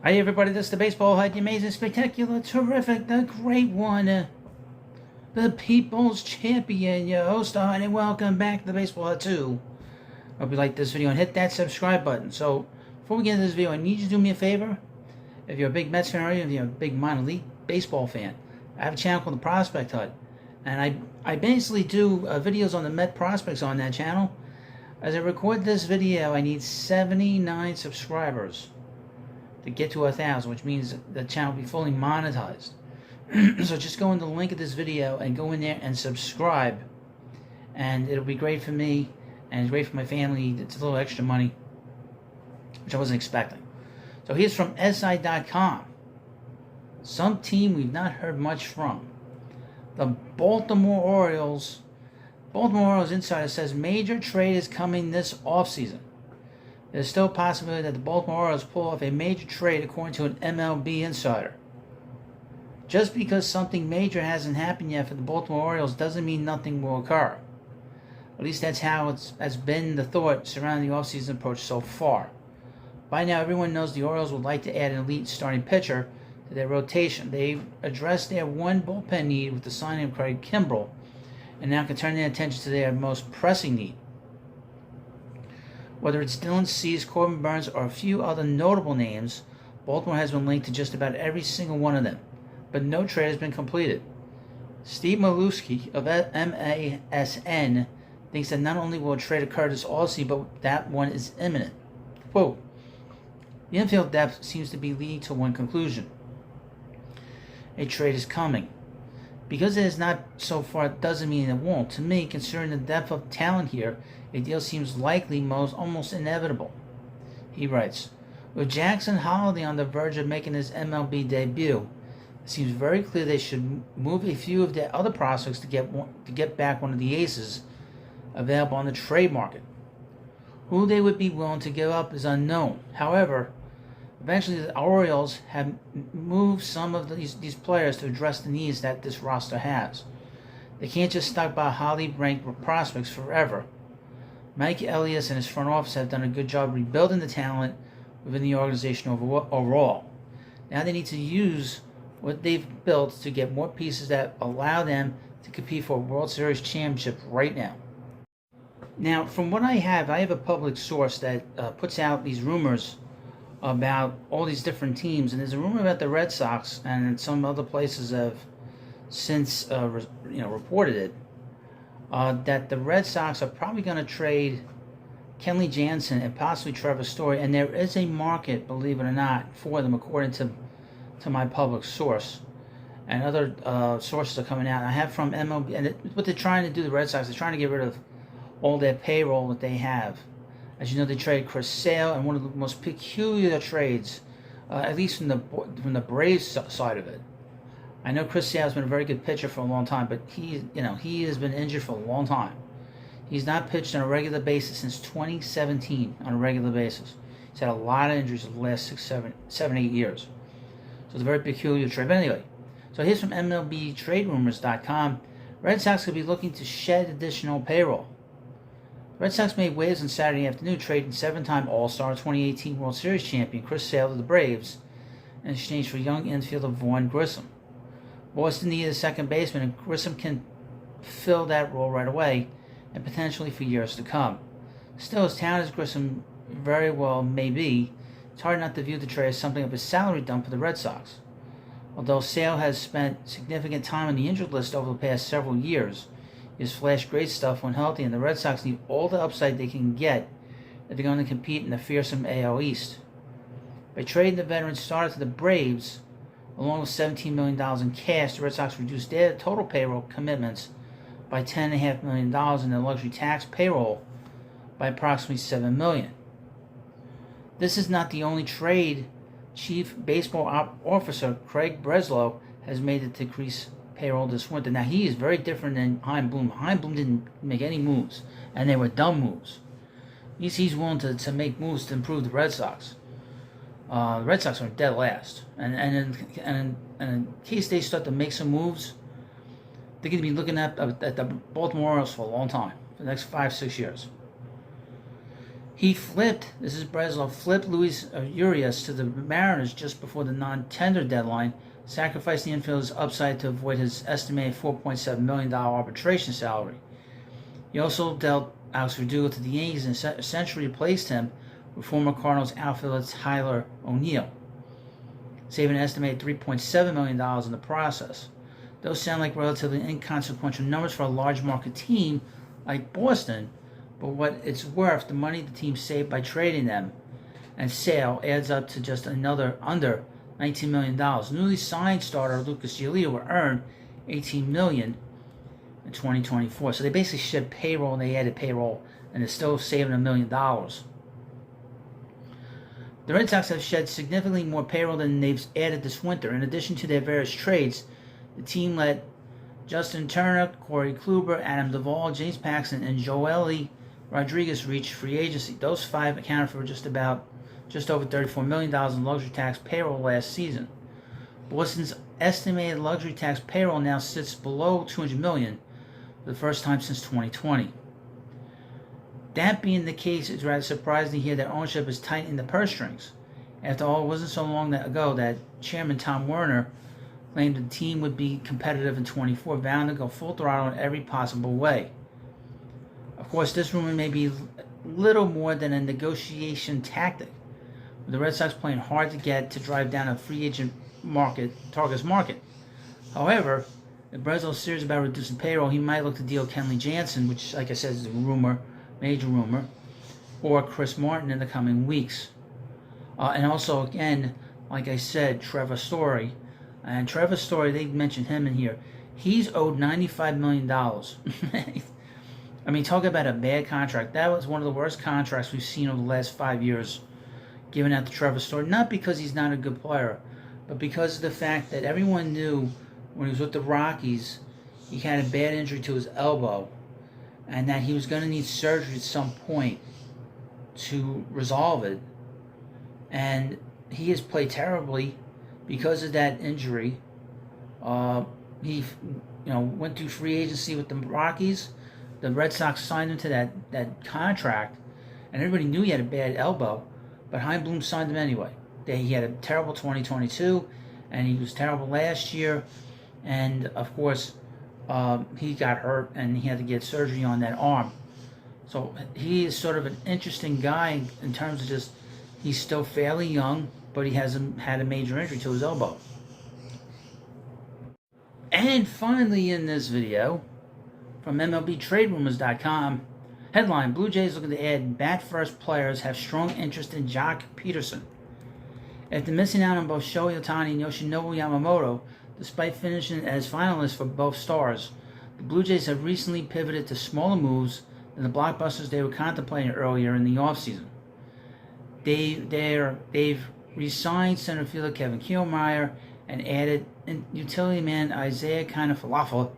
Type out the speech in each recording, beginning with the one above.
Hi everybody, this is the Baseball Head, the amazing, spectacular, terrific, the great one, the People's Champion, your host, and welcome back to the Baseball Head 2. Hope you like this video and hit that subscribe button. So, before we get into this video, I need you to do me a favor. If you're a big Mets fan or if you're a big minor league baseball fan, I have a channel called the Prospect Hut, and I basically do videos on the Met prospects on that channel. As I record this video, I need 79 subscribers to get to 1,000, which means the channel will be fully monetized. So just go in the link of this video and go in there and subscribe, and it'll be great for me and it's great for my family. It's a little extra money, which I wasn't expecting. So here's from SI.com. Some team we've not heard much from. The Baltimore Orioles. Baltimore Orioles insider says major trade is coming this offseason. There's still a possibility that the Baltimore Orioles pull off a major trade, according to an MLB insider. Just because something major hasn't happened yet for the Baltimore Orioles doesn't mean nothing will occur. At least that's how has been the thought surrounding the offseason approach so far. By now, everyone knows the Orioles would like to add an elite starting pitcher to their rotation. They addressed their one bullpen need with the signing of Craig Kimbrell, and now can turn their attention to their most pressing need. Whether it's Dylan Cease, Corbin Burns, or a few other notable names, Baltimore has been linked to just about every single one of them, but no trade has been completed. Steve Maluski of MASN thinks that not only will a trade occur this offseason, but that one is imminent. Quote, the infield depth seems to be leading to one conclusion. A trade is coming. Because it is not so far doesn't mean it won't. To me, considering the depth of talent here, a deal seems likely, almost inevitable. He writes, with Jackson Holliday on the verge of making his MLB debut, it seems very clear they should move a few of their other prospects to get back one of the aces available on the trade market. Who they would be willing to give up is unknown. However, eventually the Orioles have moved some of these players to address the needs that this roster has. They can't just stock by highly ranked prospects forever. Mike Elias and his front office have done a good job rebuilding the talent within the organization overall. Now they need to use what they've built to get more pieces that allow them to compete for a World Series championship right now. Now, from what I have a public source that puts out these rumors about all these different teams, and there's a rumor about the Red Sox, and some other places have since reported it, that the Red Sox are probably going to trade Kenley Janson and possibly Trevor Story, and there is a market, believe it or not, for them, according to my public source, and other sources are coming out. I have from MLB, and what they're trying to do, the Red Sox, they're trying to get rid of all their payroll that they have. As you know, they traded Chris Sale, and one of the most peculiar trades, at least from the Braves side of it. I know Chris Sale has been a very good pitcher for a long time, but he has been injured for a long time. He's not pitched on a regular basis since 2017 on a regular basis. He's had a lot of injuries in the last 7, 8 years. So it's a very peculiar trade. But anyway, so here's from MLBTradeRumors.com. Red Sox could be looking to shed additional payroll. Red Sox made waves on Saturday afternoon, trading 7-time All-Star 2018 World Series champion Chris Sale to the Braves in exchange for young infielder Vaughn Grissom. Boston needed a second baseman, and Grissom can fill that role right away and potentially for years to come. Still, as talented as Grissom very well may be, it's hard not to view the trade as something of a salary dump for the Red Sox. Although Sale has spent significant time on the injured list over the past several years, he has flashed great stuff when healthy, and the Red Sox need all the upside they can get if they're going to compete in the fearsome AL East. By trading the veteran starter to the Braves, along with $17 million in cash, the Red Sox reduced their total payroll commitments by $10.5 million and their luxury tax payroll by approximately $7 million. This is not the only trade Chief Baseball Officer Craig Breslow has made to decrease payroll this winter. Now, he is very different than Chaim Bloom. Chaim Bloom didn't make any moves, and they were dumb moves. He's willing to make moves to improve the Red Sox. The Red Sox are dead last, and in case they start to make some moves, they're going to be looking at the Baltimore Orioles for a long time, for the next 5-6 years. He flipped, this is Breslow, flipped Luis Urias to the Mariners just before the non-tender deadline, sacrificed the infield's upside to avoid his estimated $4.7 million arbitration salary. He also dealt Alex Verdugo to the Yankees and essentially replaced him with former Cardinals outfielder Tyler O'Neill, saving an estimated $3.7 million in the process. Those sound like relatively inconsequential numbers for a large market team like Boston, but what it's worth, the money the team saved by trading them and sale adds up to just another under $19 million. Newly signed starter Lucas Giolito will earn $18 million in 2024. So they basically shed payroll and they added payroll, and they're still saving $1 million. The Red Sox have shed significantly more payroll than they've added this winter. In addition to their various trades, the team let Justin Turner, Corey Kluber, Adam Duvall, James Paxton, and Joely Rodriguez reach free agency. Those five accounted for just over $34 million in luxury tax payroll last season. Boston's estimated luxury tax payroll now sits below $200 million for the first time since 2020. That being the case, it's rather surprising to hear that ownership is tightening the purse strings. After all, it wasn't so long ago that Chairman Tom Werner claimed the team would be competitive in 24, bound to go full throttle in every possible way. Of course, this rumor may be little more than a negotiation tactic, with the Red Sox playing hard to get to drive down a free agent target's market. However, if Breslow is serious about reducing payroll, he might look to deal Kenley Janson, which, like I said, is a rumor, major rumor, or Chris Martin in the coming weeks. And also, again, like I said, Trevor Story. And Trevor Story, they mentioned him in here. He's owed $95 million. I mean, talk about a bad contract. That was one of the worst contracts we've seen over the last 5 years given out to Trevor Story. Not because he's not a good player, but because of the fact that everyone knew when he was with the Rockies, he had a bad injury to his elbow, and that he was going to need surgery at some point to resolve it. And he has played terribly because of that injury. He went through free agency with the Rockies. The Red Sox signed him to that contract, and everybody knew he had a bad elbow, but Chaim Bloom signed him anyway. He had a terrible 2022, and he was terrible last year, and of course, he got hurt, and he had to get surgery on that arm. So he is sort of an interesting guy in terms of just, he's still fairly young, but he hasn't had a major injury to his elbow. And finally in this video, from MLBTradeRumors.com, headline, Blue Jays looking to add bat-first players have strong interest in Jock Peterson. After missing out on both Shohei Ohtani and Yoshinobu Yamamoto, despite finishing as finalists for both stars, the Blue Jays have recently pivoted to smaller moves than the blockbusters they were contemplating earlier in the offseason. They've re-signed center fielder Kevin Kiermaier and added utility man Isaiah Kiner-Falefa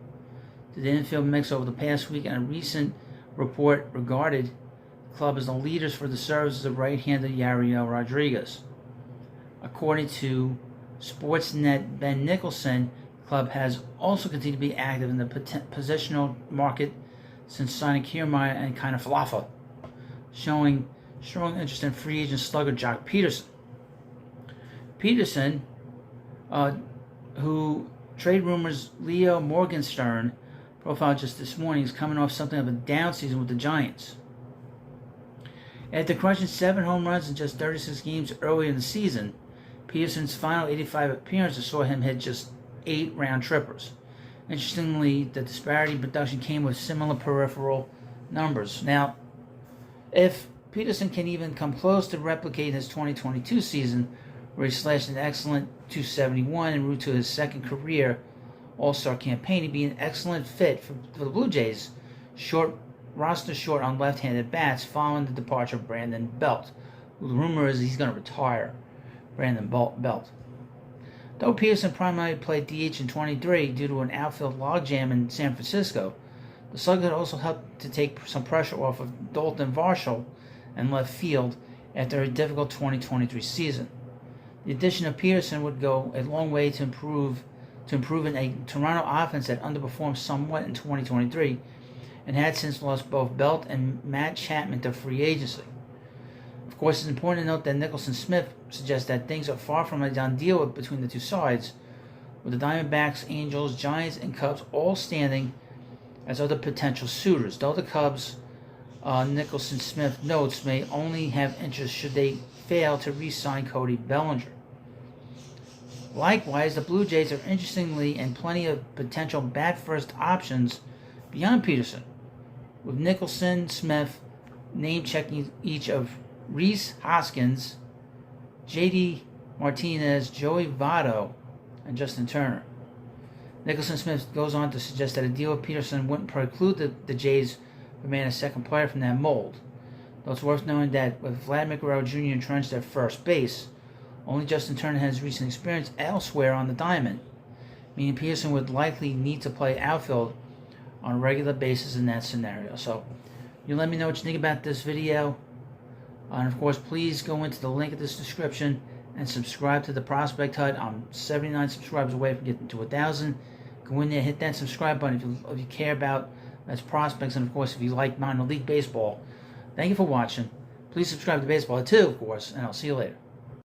to the infield mix over the past week, and a recent report regarded the club as the leaders for the services of right-handed Yariel Rodriguez. According to Sportsnet Ben Nicholson, the club has also continued to be active in the positional market since signing Kiermaier and Kiner-Falefa, showing strong interest in free agent slugger Jock Peterson. Peterson, who Trade Rumors Leo Morgenstern profiled just this morning, is coming off something of a down season with the Giants. After crushing 7 home runs in just 36 games earlier in the season, Peterson's final 85 appearances saw him hit just 8 round trippers. Interestingly, the disparity in production came with similar peripheral numbers. Now, if Peterson can even come close to replicating his 2022 season, where he slashed an excellent .271 en route to his second career All-Star campaign, he'd be an excellent fit for the Blue Jays, roster short on left-handed bats following the departure of Brandon Belt. The rumor is he's going to retire Brandon Belt. Though Peterson primarily played DH in 23 due to an outfield logjam in San Francisco, the slugger also helped to take some pressure off of Dalton Varsho in left field after a difficult 2023 season. The addition of Peterson would go a long way to improving a Toronto offense that underperformed somewhat in 2023 and had since lost both Belt and Matt Chapman to free agency. course, it's important to note that Nicholson-Smith suggests that things are far from a done deal between the two sides, with the Diamondbacks, Angels, Giants, and Cubs all standing as other potential suitors, though the Cubs, Nicholson-Smith notes, may only have interest should they fail to re-sign Cody Bellinger. Likewise, the Blue Jays are interestingly in plenty of potential bat-first options beyond Peterson, with Nicholson-Smith name-checking each of Rhys Hoskins, J.D. Martinez, Joey Votto, and Justin Turner. Nicholson-Smith goes on to suggest that a deal with Peterson wouldn't preclude the Jays from being a second player from that mold, though it's worth knowing that with Vladimir Guerrero Jr. entrenched at first base, only Justin Turner has recent experience elsewhere on the diamond, meaning Peterson would likely need to play outfield on a regular basis in that scenario. So, you let me know what you think about this video. And of course, please go into the link in this description and subscribe to the Prospect Hut. I'm 79 subscribers away from getting to 1,000. Go in there, hit that subscribe button if you care about that's prospects, and of course, if you like minor league baseball. Thank you for watching. Please subscribe to Baseball too, of course, and I'll see you later.